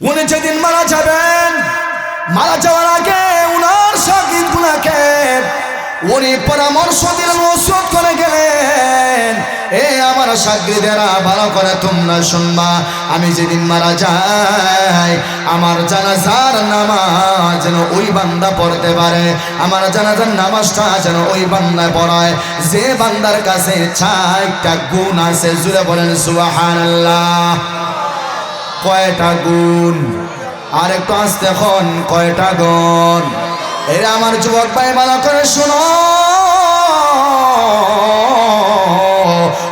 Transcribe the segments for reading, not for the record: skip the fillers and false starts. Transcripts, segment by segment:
উনি যেদিন মারা যাবেন, মারা যাওয়ার আগে উনার শাগিদগুলোকে উনি পরামর্শ দিলেন, ওসিয়ত করে গেলেন, এ আমার শাগিদেরা ভালো করে তোমরা শুনবা, আমি যেদিন মারা যাই আমার জানাজার নামাজ যেন ওই বান্দা পড়তে পারে, আমার জানাজার নামাজটা যেন ওই বান্দা পড়ায় যে বান্দার কাছে 4টা গুণ আছে। জুড়ে বলেন সুবহানাল্লাহ। কয়টা গুণ? আর একটু আসতে এখন, কয়টা গুণ? এরা আমার যুবক ভাই ভালো করে শোনো,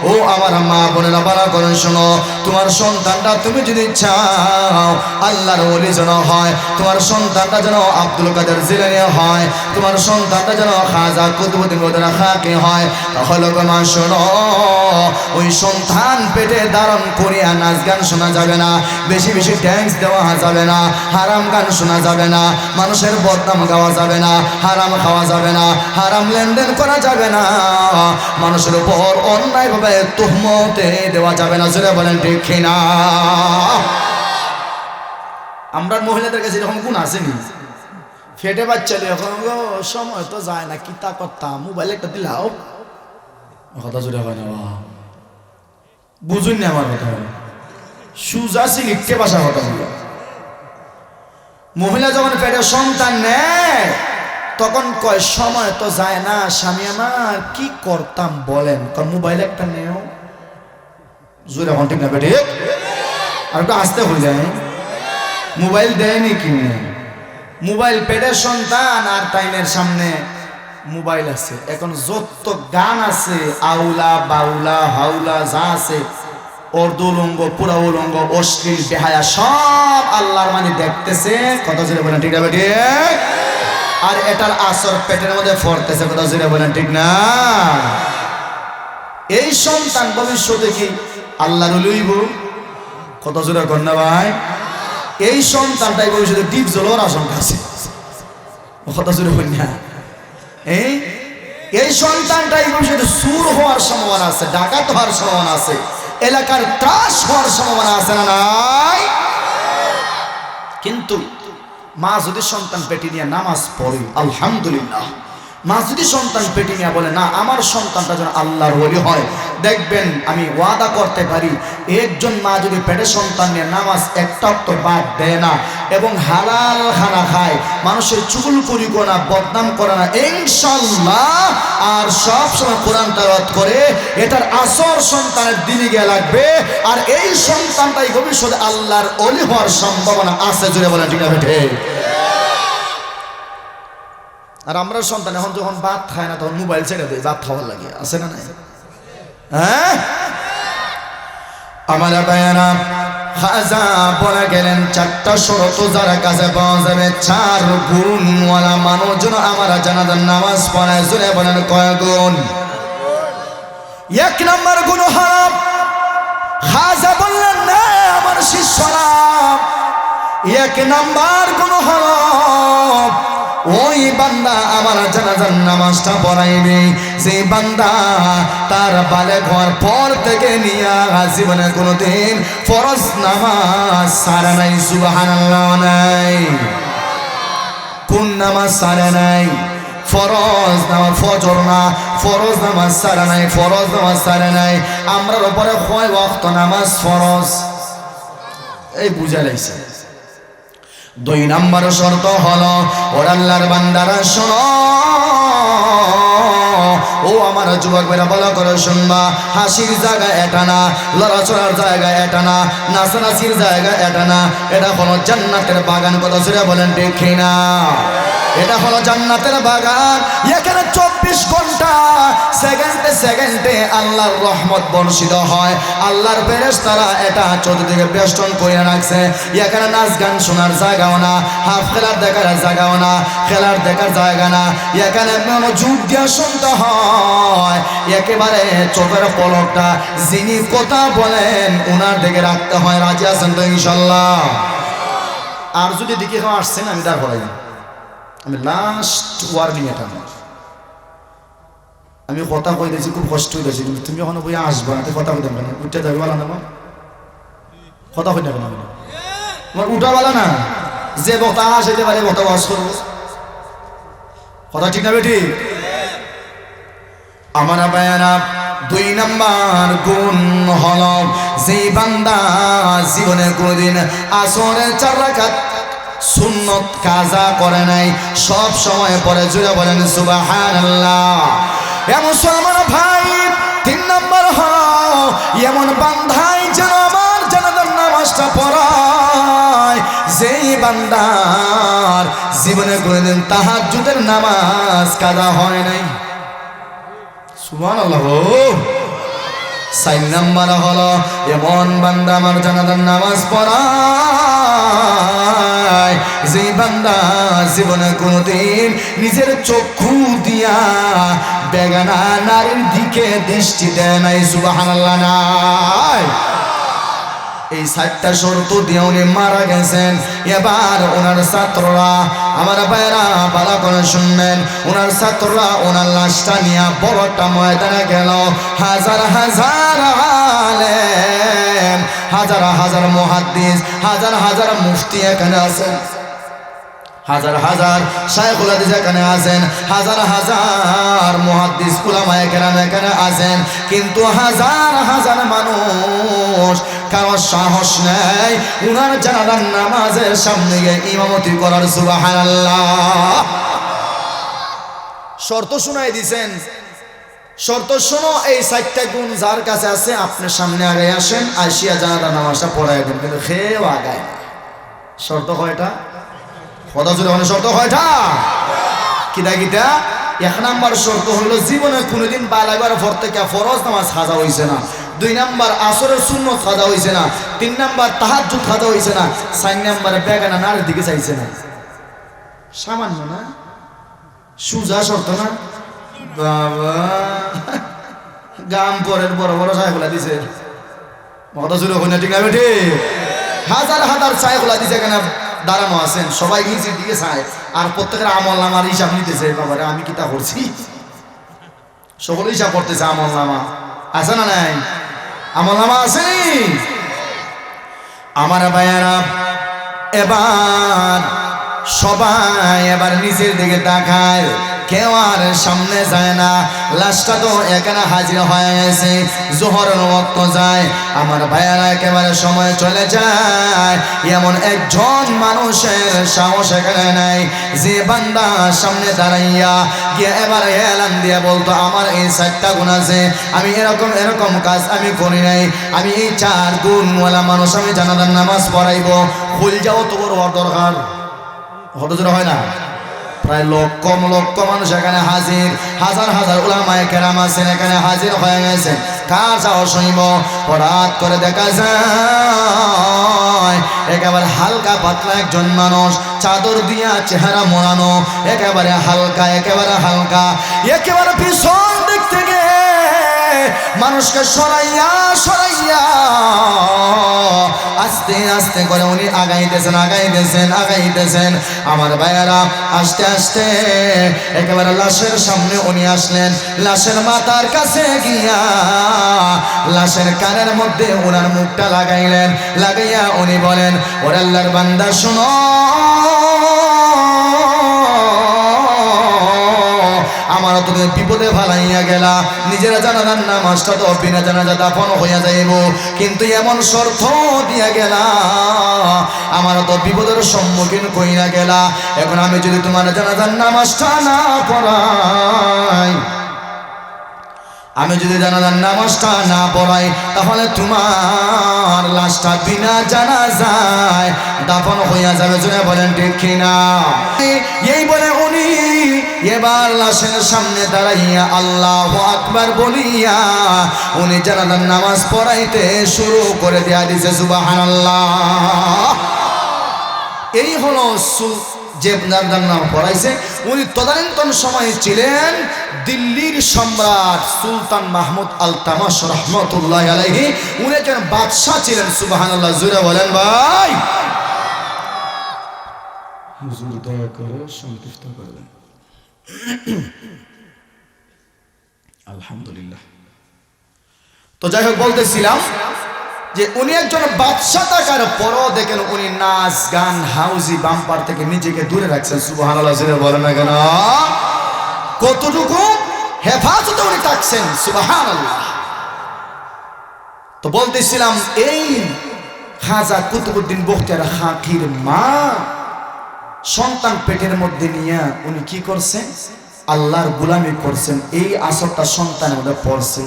ও আমার মা বোনেরা ভালো করে শোনো, তোমার সন্তানটা তুমি যদি চাও আল্লাহর ওলি যেন হয়, তোমার সন্তানটা যেন আব্দুল কাদের জিলানী হয়, তোমার সন্তানটা যেন খাজা কুতুবউদ্দিন খাকি হয়, তাহলে গো মা শোনো, ওই সন্তান পেটে ধারণ করিয়া নাচ গান শোনা যাবে না, বেশি বেশি ড্যান্স দেওয়া যাবে না, হারাম গান শোনা যাবে না, মানুষের বদনাম গাওয়া যাবে না, হারাম খাওয়া যাবে না, হারাম লেনদেন করা যাবে না, মানুষের উপর অন্যায়ভাবে তুহমতে দেওয়া যাবে না। সেটা বলেন ঠিক কিনা? আমরা মহিলাদের কাছে এরকম গুণ আসেনি, ফেটে বাচ্চা এখন সময় তো যায় না, কি তা করতাম, মোবাইল একটা দিলাও, কথা জুড়ে হয় না, বুঝুন না আমার কথা, সুজা সিলিটকে বাসা কথা বলল। মহিলা যখন পেটে সন্তান নেয় তখন কয় সময় তো যায় না, স্বামী আমার কি করতাম বলেন, কারণ মোবাইল একটা নেও, জোরে এখন ঠিক না বেটে, আর একটু আসতে হয়ে যায়, মোবাইল দেয়নি কিনে, মোবাইল পেটের সন্তান আর টাইমের সামনে মোবাইল আছে, এখন যত গান আছে আউলা বাউলা হাউলা যা আছে অর্ধ উলঙ্গ পুরা উলঙ্গ অশ্লীল বেহায়া সব আল্লাহর মানে দেখতেছে, কথা জোরে বলেন ঠিক না বেটে, আর এটার আসর পেটের মধ্যে পড়তেছে, কথা জোরে বলেন ঠিক না? এই সন্তান ভবিষ্যতে কি আল্লাহর লইব? কথা জোরে কর না ভাই, এই সন্তানটাই ভবিষ্যতে দ্বীপ জ্বলার আশঙ্কা আছে, কথা জোরে বল না? এই সন্তানটাই ভবিষ্যতে সুর হওয়ার সম্ভাবনা আছে, ডাকাত হওয়ার সম্ভাবনা আছে, এলাকার ত্রাস হওয়ার সম্ভাবনা আছে না নাই? কিন্তু মা যদি সন্তান পেটে নিয়ে নামাজ পড়ে আলহামদুলিল্লাহ, মা যদি সন্তান পেটে নিয়ে বলে না আমার সন্তানটা যেন আল্লাহর ওলি হয়, দেখবেন আমি ওয়াদা করতে পারি একজন মা যদি পেটে সন্তান নিয়ে নামাজ একটা তো বাদ দেয় না এবং হালাল খানা খায়, মানুষের চুগলখড়ি করে না, বদনাম করে না ইনশাআল্লাহ, আর সব সময় কোরআন তেলাওয়াত করে, এটার আসর সন্তানের দিনে গিয়ে লাগবে, আর এই সন্তানটাই ভবিষ্যতে আল্লাহর ওলি হওয়ার সম্ভাবনা আছে। জুড়ে বলেন ঠিক না বেঠে? আর আমরা সন্তান এখন যখন ভাত খায় না তখন মোবাইল ছেড়ে দেয় ভাত খাওয়ার লাগে, আছে না নাই? হ্যাঁ, আমার ভাইয়েরা খাজা বলে গেলেন 4টা শর্ত যারা কাছে পাওয়া যাবে, 4 গুণওয়ালা মানুষজন আমার জানাজার নামাজ পড়ায়। জুড়ে বলেন কয় গুণ? 1 নম্বর গুণ হারাম। খাজা বললেন না আমার শিষ্যরা, 1 নম্বর গুণ হারাম, ওই বান্দা আমার জানাজার নামাজটা পড়াইবে যে বান্দা তার বালেগ হওয়ার পর থেকে নিয়ে জীবনে কোনোদিন ফরজ নামাজ সারে নাই। সুবহানাল্লাহ নাই? কোন নামাজ সারে নাই? ফরজ নামাজ, ফজর না, ফরজ নামাজ সারে নাই, ফরজ নামাজ সারে নাই। আমরার উপরে কয় ওয়াক্ত নামাজ ফরজ? এই বুঝা লাগছে। 2 নম্বর শর্ত হলো, ওর আল্লাহর বান্দারা শোনো, ও আমার যুবক ভাইরা ভালো করে শুনবা, হাসির জায়গা এটা না, লড়াচড়ার জায়গা এটা না, নাচানাচির জায়গা এটা না, এটা হলো জান্নাতের বাগান। কথা জোরে বলেন ঠিক কিনা? এটা হলো জান্নাতের বাগান, এখানে 24 ঘন্টা সেকেন্ডে সেকেন্ডে আল্লাহর রহমত বর্ষিত হয়, আল্লাহর ফেরেশতারা এটা চতুর্দিকে বেষ্টন করে রাখছে। এখানে নাচ গান শোনার জায়গাও না, হাফ খেলার দেখার জায়গাও না, খেলার দেখার জায়গা না, এখানে মনোযোগ দিয়ে শুনতে হয়, একেবারে চোখের পলকটা যিনি কথা বলেন ওনার দিকে রাখতে হয়। রাজি আছেন তো ইনশাল্লাহ? আর যদি দিকে কেউ আসছেন আমি তার পড়াই, আমি লাস্ট ওয়ার্নিং, এটা আমি কথা কই দিয়েছি, খুব কষ্ট হয়েছি, কিন্তু তুমি ওখানে বই আসবা না, কথা কইতাম কেন, উঠতে যাবে বলা না, কথা কই না কেন, আমার উঠাওয়ালা না, যে বক্তা আসতে পারে বক্তা ওয়াজ করবো। কথা ঠিক না বেটি? আমার ভাইয়েরা, 2 নাম্বার গুণ হলো যে বান্দা জীবনে কোনদিন আসরের 4 রাকাত সুন্নত কাজা করে নাই, সব সময় পরে জুড়ে বলেন সুবহানাল্লাহ। এ মুসলমান ভাই, 3 নাম্বার হলো এমন বান্দাই যেন আমার জানাজার নামাজটা পড়ায় যেই বান্দার জীবনে কোনদিন তাহাজ্জুদের নামাজ কাজা হয় নাই। সুবহানাল্লাহ। 4 নাম্বার হলো এমন বান্দা আমার জানাজার নামাজ পড়ায় যে বান্দা জীবনে কোনদিন নিজের চক্ষু দিয়া বেগানা নারীর দিকে দৃষ্টি দেয় নাই। সুবহানাল্লাহ নাই? এই 4টা শর্ত দিয়ে উনি মারা গেছেন। এবার ওনার ছাত্ররা, আমার ভাইরা ভালো করে শুনবেন, ওনার ছাত্ররা ওনার লাশটা নিয়ে বড় একটা ময়দানে গেল। হাজার হাজার আলেম, হাজার হাজার মুহাদ্দিস, হাজার হাজার মুফতি এখানে আছেন, হাজার হাজার শাইখুল হাদিস এখানে আছেন, হাজার হাজার মুহাদ্দিস উলামায়ে কেরাম এখানে আছেন, কিন্তু হাজার হাজার মানুষ কারো সাহস নেই উনার জানাজার নামাজের সামনে গিয়ে ইমামতি করার। সুবহানাল্লাহ। শর্ত শুনাই দিছেন, শর্ত শোনো, এই 4টা গুণ যার কাছে আছে আপনি সামনে আগে আসেন, আসিয়া জানাজার নামাজটা পড়াই দেন, কিন্তু খেয়েও আগায় না। শর্ত কয়টা? কথা জুড়ে মানে শর্ত কয়টা? কিতা কিতা? 1 নাম্বার শর্ত হলো জীবনে কোনোদিন বালাগার পর থেকে ফরজ নামাজ কাজা হইছে না। 2 নাম্বার আসরের সুন্নত কাজা হইছে না। 3 নাম্বার তাহাজ্জুদ কাজা হইছে না। 4 নাম্বারে বেগানা নারীর দিকে চাইছে না। সামান্য না? সুজা শর্ত না? বাবা, গাম পরের বড় বড় ছাইগুলা দিছে। কথা জুড়ে হইনা, ঠিক না বেটি? হাজার হাজার ছাইগুলা দিছে, এখানে দাঁড়ানো আছেন, সবাই নিচের দিকে চায়, আর প্রত্যেকের আমল নামার হিসাব নিতেছে। বাবারে আমি কি তা করছি? সকলে হিসাব করতেছে। আমল নামা আছে না নাই? আমল নামা আছে। আমার ভাইয়ারা, এবার সবাই এবার নিচের দিকে তাকায়, কেউ আর সামনে যায় না। লাশটা তো এখানে হাজির হয়ে গেছে, জোহরের ওয়াক্ত যায়। আমার ভাইয়ারা, একেবারে সময় চলে যায়, এমন একজন মানুষের সাহস এখানে নাই যে বান্দা সামনে দাঁড়াইয়া গিয়ে এবারে এলান দিয়ে বলতো আমার এই 4টা গুণ আছে, আমি এরকম এরকম কাজ আমি করি নাই, আমি এই 4 গুণওয়ালা মানুষ আমি জানাজার নামাজ পড়াইব। ভুল যাও তো বড় দরকার হতে হয় না? প্রায় লক্ষ লক্ষ মানুষ এখানে হাজির, হাজার হাজার উলামায়ে কেরাম আছেন এখানে হাজির হয়ে গেছেন। কার সাহস হইব? হঠাৎ করে দেখা যায় একেবারে হালকা পাতলা একজন মানুষ, চাদর দিয়া চেহারা মোড়ানো, একেবারে হালকা, একেবারে হালকা, একেবারে পিছন দিক থেকে মানুষকে সরাইয়া সরাইয়া আস্তে আস্তে করে উনি আগাইতেছেন, আগাইতেছেন, আগাইতেছেন। আমার ভাইয়ারা, আস্তে আস্তে একেবারে লাশের সামনে উনি আসলেন। লাশের মাথার কাছে গিয়া লাশের কানের মধ্যে ওনার মুখটা লাগাইলেন। লাগাইয়া উনি বলেন, ওরে আল্লাহর বান্দা শোনো, আমারও তো বিপদে ভালাইয়া গেলা, নিজেরা জানাজার নামাজটা তো বিনা জানাজা দাফন হইয়া যাইব, কিন্তু এমন শর্ত দিয়া গেলা, আমারও তো বিপদের সম্মুখীন কইরা গেলা। এখন আমি যদি তোমার জানাজার নামাজটা না পড়াই, আমি যদি জানাজার নামাজটা না পড়াই, তাহলে তোমার লাশটা বিনা জানাজায় দাফন হইয়া যাবে। জোরে বলেন ঠিক কিনা? এই বলে উনি এবার লাশের সামনে দাঁড়াইয়া আল্লাহু আকবার বলিয়া উনি জানাজার নামাজ পড়াইতে শুরু করে দেয়া দিয়েছে। সুবহানাল্লাহ। এই হলো যে নাম পড়াইছে। উনি তদানীন্তন সময়ে ছিলেন দিল্লির সম্রাট সুলতান মাহমুদ আলতামাশ রহমতুল্লাহ আলাইহি। উনি একজন বাদশাহ ছিলেন। সুবহানাল্লাহ। জোরে বলেন ভাই। হুজুর দয়া করে সন্তুষ্ট করবেন। আলহামদুলিল্লাহ। তো যাই হোক, বলতেছিলাম যে উনি একজন বাদশা থাকার পরও দেখেন উনি নাচ গান হাউজি বাম্পার থেকে নিজেকে দূরে রাখছেন। সুবহানাল্লাহ বলেন না কেন? কতটুকু হেফাজতে উনি থাকছেন। সুবহানাল্লাহ। তো বলতেছিলাম এই খাজা কুতুবউদ্দিন বখতিয়ার খাকির মা সন্তান পেটের মধ্যে নিয়ে উনি কি করছেন? আল্লাহর গোলামি করছেন। এই আসরটা সন্তানের মধ্যে পড়ছে।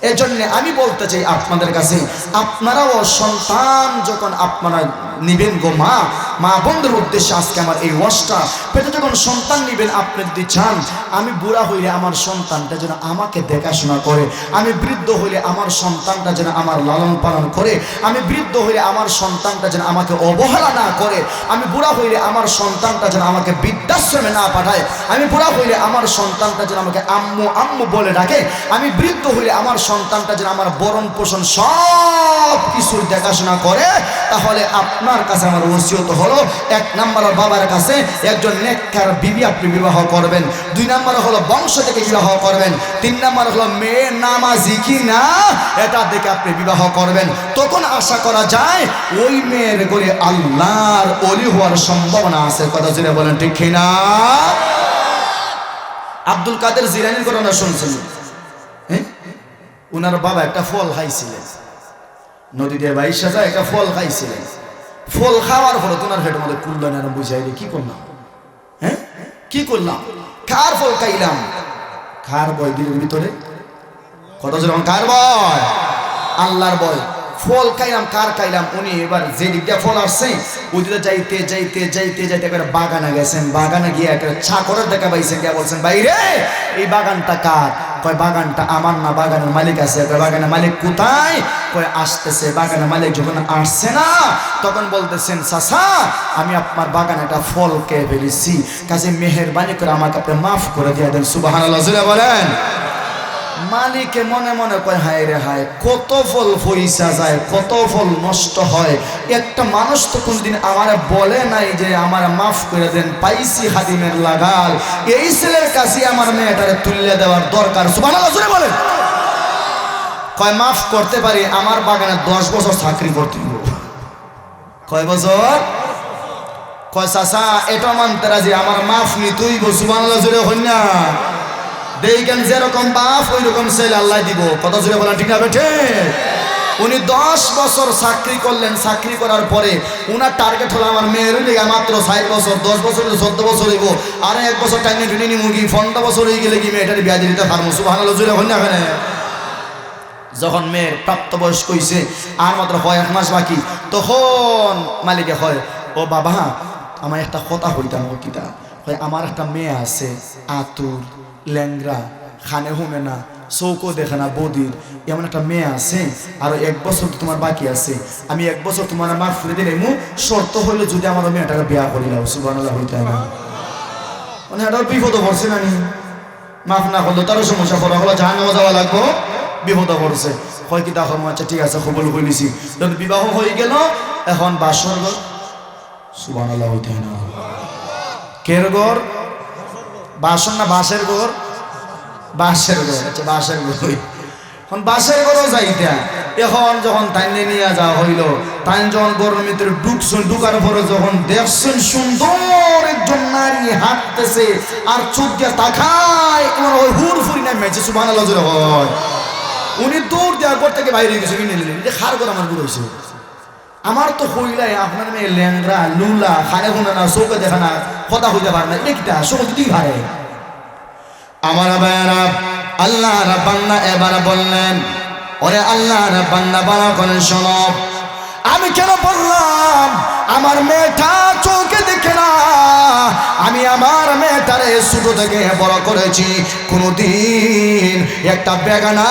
এজন্য আমি বলতে চাই আপনাদের কাছে, আপনারাও সন্তান যখন আপনারা নিবেন গো মা বোনদের উদ্দেশ্যে আজকে আমার এই ওয়াজটা, পেটে যখন সন্তান নিবেন, আপনি যদি চান আমি বুড়া হইলে আমার সন্তানটা যেন আমাকে দেখাশোনা করে, আমি বৃদ্ধ হইলে আমার সন্তানটা যেন আমার লালন পালন করে, আমি বৃদ্ধ হইলে আমার সন্তানটা যেন আমাকে অবহেলা না করে, আমি বুড়া হইলে আমার সন্তানটা যেন আমাকে বৃদ্ধাশ্রমে না পাঠায়, আমি বুড়া হইলে আমার সন্তানটা যেন আমাকে আম্মু আম্মু বলে ডাকে, আমি বৃদ্ধ হইলে আমার সন্তানটা যেন আমার বরণ পোষণ সব কিছুর দেখাশোনা করে। তাহলে আপনার কাছে আমার ওসিয়ত হলো, 1 নম্বর বাবার কাছে একজন নেককার বিবি আপনি বিবাহ করবেন, 2 নম্বর হলো বংশ থেকে বিবাহ করবেন, 3 নম্বর হলো মেয়ে নামাজি কি না এটা দেখে আপনি বিবাহ করবেন। তখন আশা করা যায় ওই মেয়ের ঘরে আল্লাহর ওলি হওয়ার সম্ভাবনা আছে। কথা জুড়ে বলেন ঠিক কিনা? আব্দুল কাদের জিলানীর ঘটনা শুনছেন? উনার বাবা একটা ফল খাইছিলেন, নদী দিয়ে বাইশা যায় একটা ফল খাইছিলেন। ফল খাওয়ার পরে তোমার পেটের মধ্যে কুল্লা না বুঝাইলে কি করলাম? কি করলাম? কার ফল খাইলাম? কার বয় দিলের ভিতরে? কত যেরকম কার বয়? আল্লাহর বয়। ফল খাইলাম, কার খাইলাম? উনি এবার যে দিক দিয়ে ফল আসছে ওই দিকে যাইতে যাইতে যাইতে যাইতে একবার বাগানে গেছেন। বাগানে গিয়ে একটা চাকরের দেখা পাইছেন, গিয়ে বলছেন ভাই রে এই বাগানটা কার? কয় বাগানটা আমার না, বাগানের মালিক আছে। বাগানের মালিক কোথায়? কয় আসতেছে। বাগানের মালিক যখন আসছে না তখন বলতেছেন চাচা আমি আপনার বাগানে একটা ফল খেয়ে ফেলেছি, কাজে মেহেরবানি করে আমাকে আপনি মাফ করে দিয়ে দেন। সুবহানাল্লাহ বলেন। মালিকে মনে মনে কয় হায় রে হায়, কত ফল পয়সা যায়, কত ফল নষ্ট হয়। একটা মানুষ তো কোনদিন আমার বলে নাই যে আমার মাফ করে দেন, পাইছি হাদিমের লাগাল, এই ছেলের কাছে আমার মেয়েটারে তুলে দেওয়ার দরকার। সুবহানাল্লাহ বলেন। কয় মাফ করতে পারি, আমার বাগানে 10 বছর চাকরি করতে হবে। কয় বছর? কয় চাচা এটা মানতে রাজি, আমার মাফ নিতেই। সুবহানাল্লাহ জুড়ে হই না দেখেন যেরকম বাপ ওই রকম ছেলে আল্লাহ দিব। কথা জুড়ে বলেন ঠিক না বেঠে? উনি 10 বছর চাকরি করলেন। চাকরি করার পরে উনার টার্গেট হলো আমার মেয়ের লিগা মাত্র 4 বছর, 10 বছর 14 বছর হইব, আর 1 বছর টাইমে টুনি মুরগি 15 বছর হয়ে গেলে কি মেয়েটার বিয়া দিতে পারবো। সুবহানাল্লাহ জুড়ে হই না? যখন মেয়ের প্রাপ্তবয়স্ক হয়েছে আর মাত্র 1 মাস বাকি, তখন মালিকে হয় ও বাবা আমার একটা কথা হইতাম। কিতা? আমার একটা মেয়ে আছে আতুর, ল্যাংরা, খানে হুনে না, চৌকো দেখে না, বদির, এমন একটা মেয়ে আছে, আর 1 বছর তোমার বাকি আছে, আমি 1 বছর তোমার মাফ করে দিলে শর্ত হইলো যদি আমার মেয়েটাকে বিয়া করিলাম। সুবহানাল্লাহ হইতে না মানে এটা বিপদ পড়ছে না, মাফ না করলো তারও সমস্যা পড়া হলো, জাহান্নামে যাওয়া লাগবো, বিপদ পড়ছে। হয় কি দেখো আচ্ছা ঠিক আছে কবুল করে নিছি। যখন বিবাহ হয়ে গেল এখন বাসর ঘর। সুবহানাল্লাহ হইতে না। কের ঘর? বাসন না বাসের ঘর? বাসের ঘর। আচ্ছা বাসের ঘর। এখন বাসের ঘরও যাইতা এখন যখন তাইনে নিয়ে যাওয়া হইল, তাই যখন গরুর ভিতরে ঢুকছেন, ঢুকার পরে যখন দেখছেন সুন্দর একজন নারী হাঁটতেছে আর চোখ দিয়ে তাকায়, ওই হুর ফুরি না মেয়েছে। সুবহানাল্লাহ হয়। উনি দৌড় দেওয়ার পর থেকে বাইরে গেছে, কিনে নিলেন যে খার করে আমার গুলো হয়েছে। আমার তো হইলাই আপনার মেয়ে ল্যাংরা, লুলা, খানে খুনে না, চৌকে দেখা না, কথা হইতে পারে না, একটা সমস্ত দিক হারে। আমার ভাইয়েরা আল্লাহ বান্দা এবার বললেন ওরে আল্লাহ বান্দা বাড়া করেন শোনো, আমি কেন বললাম আমার মেয়েটা চোখে দেখে না, আমি আমার মেয়েটারে ছোট থেকে বড় করেছি, কোনদিন একটা বেগানা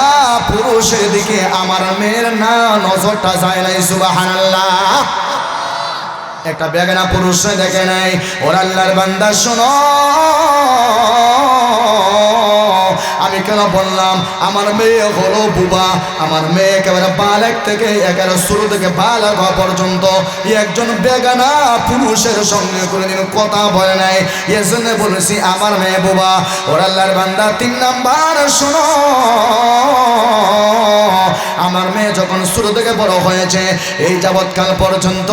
পুরুষের দিকে আমার মেয়ের না নজরটা যায় নাই। সুবহানাল্লাহ। একটা বেগানা পুরুষ দেখে নাই। ওর আল্লাহর বান্দা শোনো, আমি কেন বললাম আমার মেয়ে হলো বুবা, আমার মেয়ে একেবারে বালেক থেকে একেবারে শুরু থেকে বালেক হওয়া পর্যন্ত একজন বেগানা পুরুষের সঙ্গে কোনোদিন কথা বলে নাই, এজন্য বলেছি আমার মেয়ে বুবা। ওর আল্লাহর বান্দা 3 নাম্বার শোনো, আমার মেয়ে যখন শুরু থেকে বড় হয়েছে এই যাবৎকাল পর্যন্ত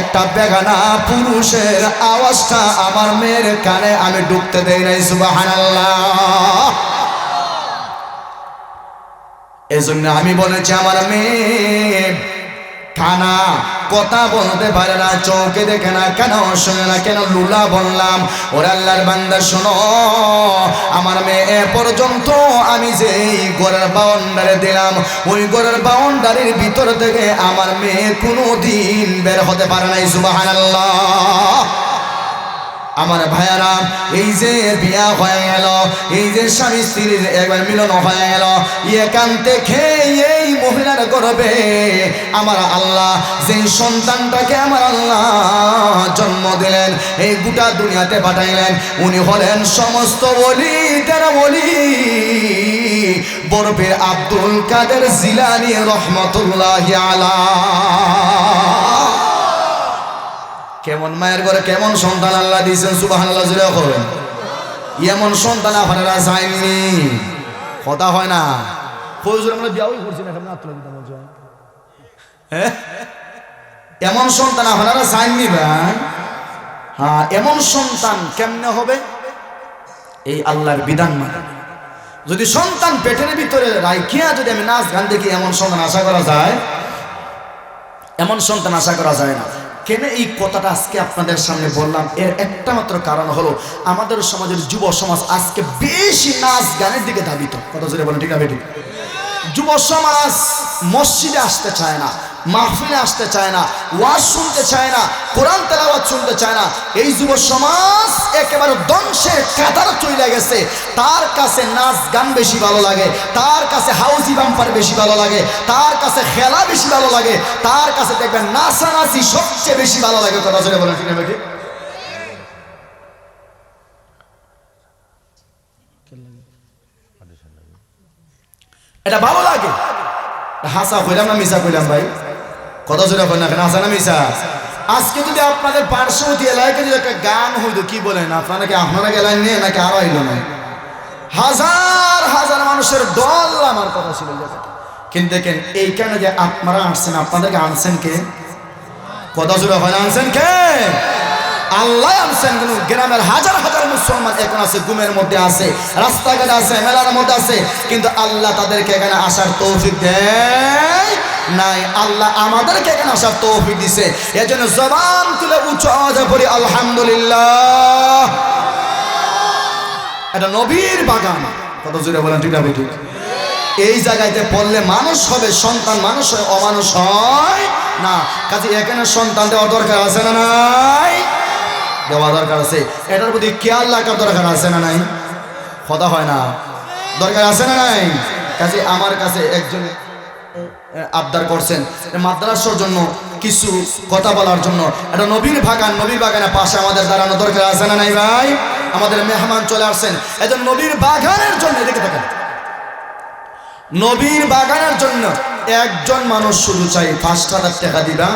একটা বেগানা পুরুষের আওয়াজটা আমার মেয়ের কানে আমি ঢুকতে দেই নাই। সুবহানাল্লাহ। এজন্য আমি বলেছি আমার মেয়ে কানা, কথা বলতে পারে না, চোখে দেখে না, কেন শোনে না, কেন লুলা বললাম। ওরে আল্লাহর বান্দা শোনো, আমার মেয়ে পর্যন্ত আমি যে ঘরের বাউন্ডারি দিলাম ওই ঘরের বাউন্ডারির ভিতর থেকে আমার মেয়ে কোনো দিন বের হতে পারে নাই। সুবহানাল্লাহ। আমার ভাইয়ারা, এই যে বিয়া হয়ে গেল, এই যে স্বামী স্ত্রীর একবার মিলন হয়ে গেল, এখান থেকে এই মহিলার গর্ভে আমার আল্লাহ যে সন্তানটাকে আমার আল্লাহ জন্ম দিলেন, এই গোটা দুনিয়াতে পাঠাইলেন, উনি হলেন সমস্ত ওলিদের ওলি বরফে আব্দুল কাদের জিলানী রহমতুল্লাহি আলাইহি। কেমন মায়ের ঘরে কেমন সন্তান আল্লাহ দিয়েছেন, সুবহানাল্লাহ জুড়ে করেন। এমন সন্তান আপনারা চাইনি, কথা হয় না। ফৌজুর আমরা বিয়াই করছি না, কেমন আত্মলা দিতাম বলছো, হ্যাঁ? এমন সন্তান আপনারা চাইনি ভাই। হ্যাঁ, এমন সন্তান কেমনে হবে? এই আল্লাহর বিধান মানে। যদি সন্তান পেটের ভিতরে রাখিয়া যদি আমি নাচ গান দেখি, এমন সন্তান আশা করা যায়? এমন সন্তান আশা করা যায় না। কেন এই কথাটা আজকে আপনাদের সামনে বললাম? এর একটা মাত্র কারণ হলো আমাদের সমাজের যুব সমাজ আজকে বেশি নাচ গানের দিকে ধাবিত। কথা জোরে বলেন, ঠিক আছে? ঠিক। যুব সমাজ মসজিদে আসতে চায় না, মাহফিলে আসতে চায় না, ওয়াজ শুনতে চায় না, কোরআন তেলাওয়াত শুনতে চায় না। এই যুব সমাজ একেবারে ধ্বংসের কাতারে চলে গেছে। তার কাছে নাচ গান বেশি ভালো লাগে, তার কাছে হাউজি বাম্পার বেশি ভালো লাগে, তার কাছে খেলা বেশি ভালো লাগে, তার কাছে দেখবেন নাচানাচি সবচেয়ে বেশি ভালো লাগে। কথা জোরে বলেন, ঠিক না বেটি? এটা ভালো লাগে। হাসা কইলাম না মিশা কইলাম ভাই? কথা জোরে কই না, হাসা না মিশা? আজকে যদি আপনাদের পার্শ্ববর্তী এলাকায় যদি একটা গান হইতো, কি বলেন আপনারা? কি আপনারা গেলেন নিয়ে নাকি আরো আইলো না? হাজার হাজার মানুষের দল আমার কথা ছিল। কিন্তু দেখেন এইখানে যে আপনারা আসছেন, আপনাদেরকে আনছেন কে? কথা জোরে হয় না, আনছেন কে? আল্লাহ আনছেন। কিন্তু গ্রামের হাজার হাজার মুসলমান এখন আছে, ঘুমের মধ্যে আছে, রাস্তাঘাটে আছে, মেলার মধ্যে আছে, কিন্তু আল্লাহ তাদেরকে এখানে আসার তৌফিক দেয় নাই। আল্লাহ আমাদেরকে এখানে আসার তৌফিক দিছে। এজন্য জবান তুলে উঁচু আওয়াজে পড়ি আলহামদুলিল্লাহ। এটা নবীর বাগান। কত জোরে বলেন, ঠিক না ঠিক? এই জায়গাতে পড়লে মানুষ হবে, সন্তান মানুষ হয়, অমানুষ হয় না। কাজে এখানে সন্তান দেওয়ার দরকার আছে না নাই? দেওয়া দরকার আছে। এটার প্রতি খেয়াল রাখার দরকার আছে না নাই? কথা হয় না, দরকার আছে না নাই? কাজে আমার কাছে একজন আবদার করছেন মাদ্রাসার জন্য কিছু কথা বলার জন্য। এটা নবীর বাগান, নবীর বাগানের পাশে আমাদের দাঁড়ানো দরকার আছে না নাই ভাই? আমাদের মেহমান চলে আসছেন, একজন নবীর বাগানের জন্য দেখে থাকেন। নবীর বাগানের জন্য একজন মানুষ শুধু চাই ৫,০০০ টাকা দিবা।